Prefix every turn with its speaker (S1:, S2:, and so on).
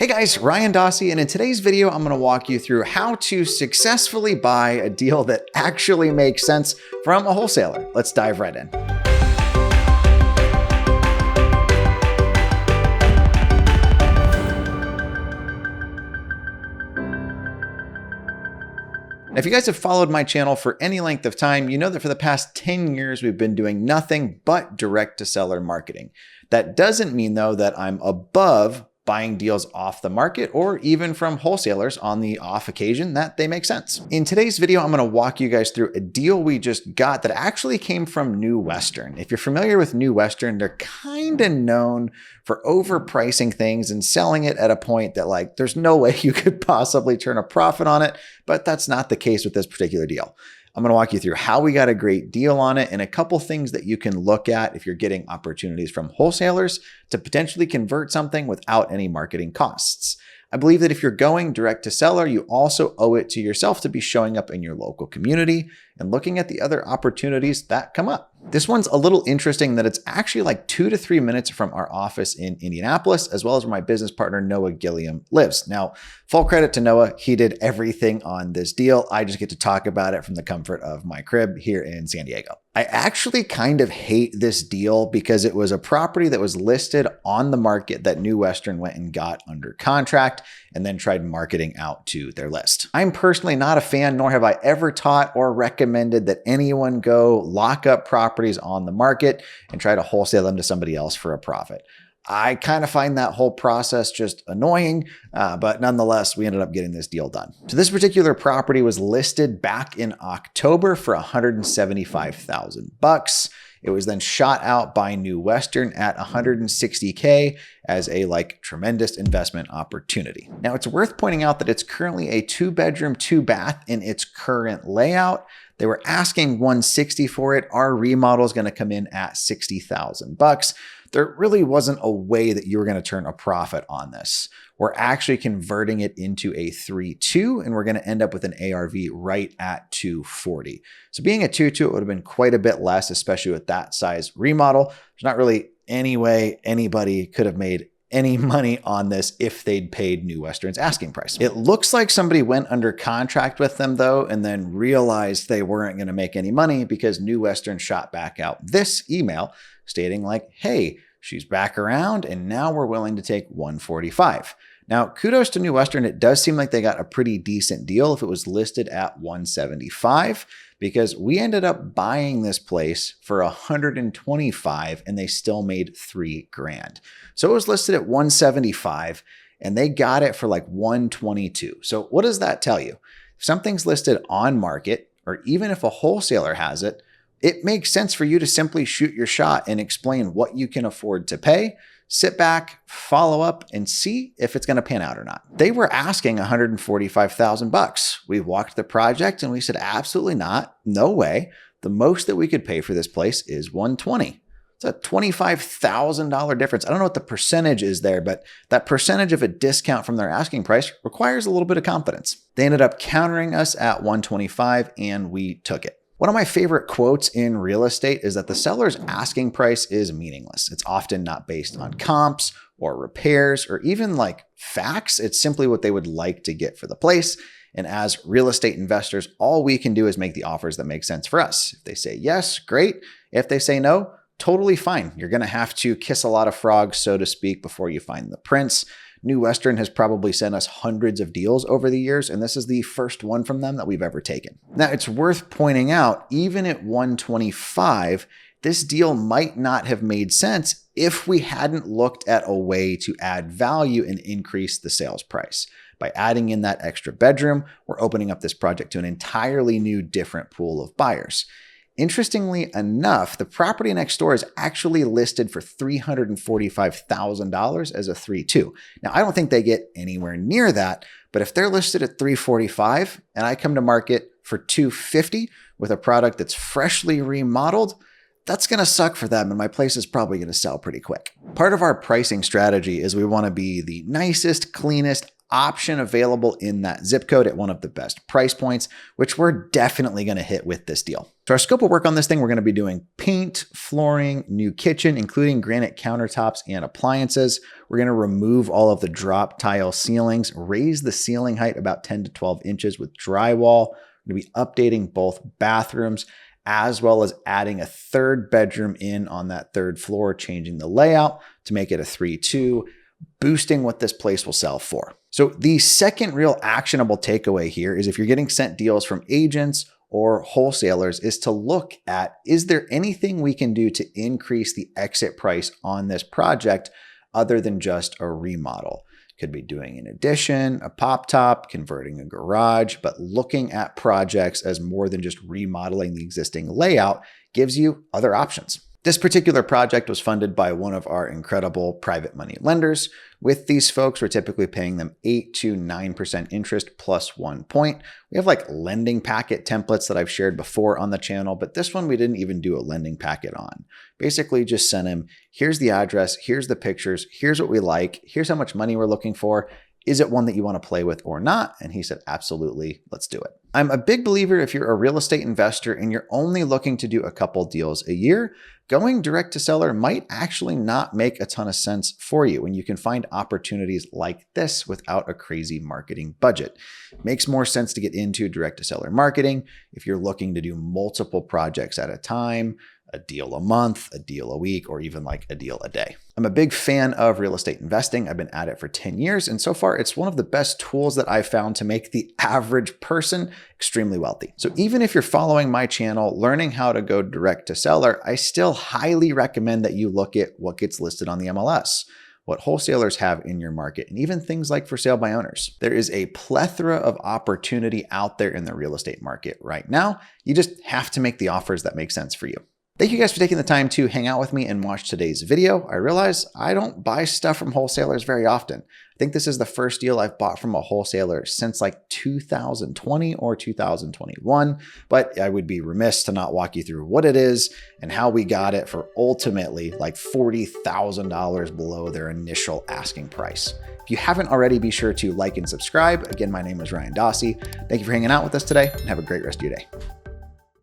S1: Hey guys, Ryan Dossey, and in today's video, I'm going to walk you through how to successfully buy a deal that actually makes sense from a wholesaler. Let's dive right in. If you guys have followed my channel for any length of time, you know that for the past 10 years, we've been doing nothing but direct-to-seller marketing. That doesn't mean, though, that I'm above buying deals off the market or even from wholesalers on the off occasion that they make sense. In today's video, I'm going to walk you guys through a deal we just got that actually came from New Western. If you're familiar with New Western, they're kind of known for overpricing things and selling it at a point that there's no way you could possibly turn a profit on it, but that's not the case with this particular deal. I'm going to walk you through how we got a great deal on it and a couple things that you can look at if you're getting opportunities from wholesalers to potentially convert something without any marketing costs. I believe that if you're going direct to seller, you also owe it to yourself to be showing up in your local community and looking at the other opportunities that come up. This one's a little interesting that it's actually like 2 to 3 minutes from our office in Indianapolis, as well as where my business partner, Noah Gilliam, lives. Now, full credit to Noah. He did everything on this deal. I just get to talk about it from the comfort of my crib here in San Diego. I actually kind of hate this deal because it was a property that was listed on the market that New Western went and got under contract and then tried marketing out to their list. I'm personally not a fan, nor have I ever taught or recommended that anyone go lock up properties on the market and try to wholesale them to somebody else for a profit. I kind of find that whole process just annoying, but nonetheless, we ended up getting this deal done. So this particular property was listed back in October for $175,000. It was then shot out by New Western at $160K as a tremendous investment opportunity. Now it's worth pointing out that it's currently a 2-bedroom, 2-bath in its current layout. They were asking $160 for it. Our remodel is going to come in at $60,000. There really wasn't a way that you were going to turn a profit on this. We're actually converting it into a 3.2, and we're going to end up with an ARV right at $240. So being a 2.2, it would have been quite a bit less, especially with that size remodel. There's not really any way anybody could have made any money on this if they'd paid New Western's asking price. It looks like somebody went under contract with them though, and then realized they weren't going to make any money because New Western shot back out this email stating hey, she's back around and now we're willing to take $145. Now, kudos to New Western. It does seem like they got a pretty decent deal if it was listed at $175, because we ended up buying this place for $125 and they still made $3,000. So it was listed at $175 and they got it for $122. So what does that tell you? If something's listed on market, or even if a wholesaler has it, it makes sense for you to simply shoot your shot and explain what you can afford to pay. Sit back, follow up, and see if it's going to pan out or not. They were asking $145,000. We walked the project and we said, absolutely not. No way. The most that we could pay for this place is $120. It's a $25,000 difference. I don't know what the percentage is there, but that percentage of a discount from their asking price requires a little bit of confidence. They ended up countering us at $125 and we took it. One of my favorite quotes in real estate is that the seller's asking price is meaningless. It's often not based on comps or repairs or even facts. It's simply what they would like to get for the place. And as real estate investors, all we can do is make the offers that make sense for us. If they say yes, great. If they say no, totally fine. You're going to have to kiss a lot of frogs, so to speak, before you find the prince. New Western has probably sent us hundreds of deals over the years, and this is the first one from them that we've ever taken. Now, it's worth pointing out, even at $125, this deal might not have made sense if we hadn't looked at a way to add value and increase the sales price. By adding in that extra bedroom, we're opening up this project to an entirely new, different pool of buyers. Interestingly enough, the property next door is actually listed for $345,000 as a 3.2. Now, I don't think they get anywhere near that, but if they're listed at $345 and I come to market for $250 with a product that's freshly remodeled, that's going to suck for them and my place is probably going to sell pretty quick. Part of our pricing strategy is we want to be the nicest, cleanest, option available in that zip code at one of the best price points, which we're definitely going to hit with this deal. So our scope of work on this thing, we're going to be doing paint, flooring, new kitchen, including granite countertops and appliances. We're going to remove all of the drop tile ceilings, raise the ceiling height about 10 to 12 inches with drywall. We're going to be updating both bathrooms, as well as adding a third bedroom in on that third floor, changing the layout to make it a 3-2, boosting what this place will sell for. So the second real actionable takeaway here is if you're getting sent deals from agents or wholesalers is to look at, is there anything we can do to increase the exit price on this project other than just a remodel? Could be doing an addition, a pop top, converting a garage, but looking at projects as more than just remodeling the existing layout gives you other options. This particular project was funded by one of our incredible private money lenders. With these folks, we're typically paying them 8 to 9% interest plus 1 point. We have like lending packet templates that I've shared before on the channel, but this one we didn't even do a lending packet on. Basically just sent him, here's the address, here's the pictures, here's what we like, here's how much money we're looking for. Is it one that you want to play with or not? And he said, absolutely, let's do it. I'm a big believer if you're a real estate investor and you're only looking to do a couple deals a year, going direct to seller might actually not make a ton of sense for you when you can find opportunities like this without a crazy marketing budget. It makes more sense to get into direct to seller marketing if you're looking to do multiple projects at a time, a deal a month, a deal a week, or even like a deal a day. I'm a big fan of real estate investing. I've been at it for 10 years, and so far it's one of the best tools that I've found to make the average person extremely wealthy. So even if you're following my channel, learning how to go direct to seller, I still highly recommend that you look at what gets listed on the MLS, what wholesalers have in your market, and even things like for sale by owners. There is a plethora of opportunity out there in the real estate market right now. You just have to make the offers that make sense for you. Thank you guys for taking the time to hang out with me and watch today's video. I realize I don't buy stuff from wholesalers very often. I think this is the first deal I've bought from a wholesaler since like 2020 or 2021, but I would be remiss to not walk you through what it is and how we got it for ultimately like $40,000 below their initial asking price. If you haven't already, be sure to like and subscribe. Again, my name is Ryan Dossey. Thank you for hanging out with us today and have a great rest of your day.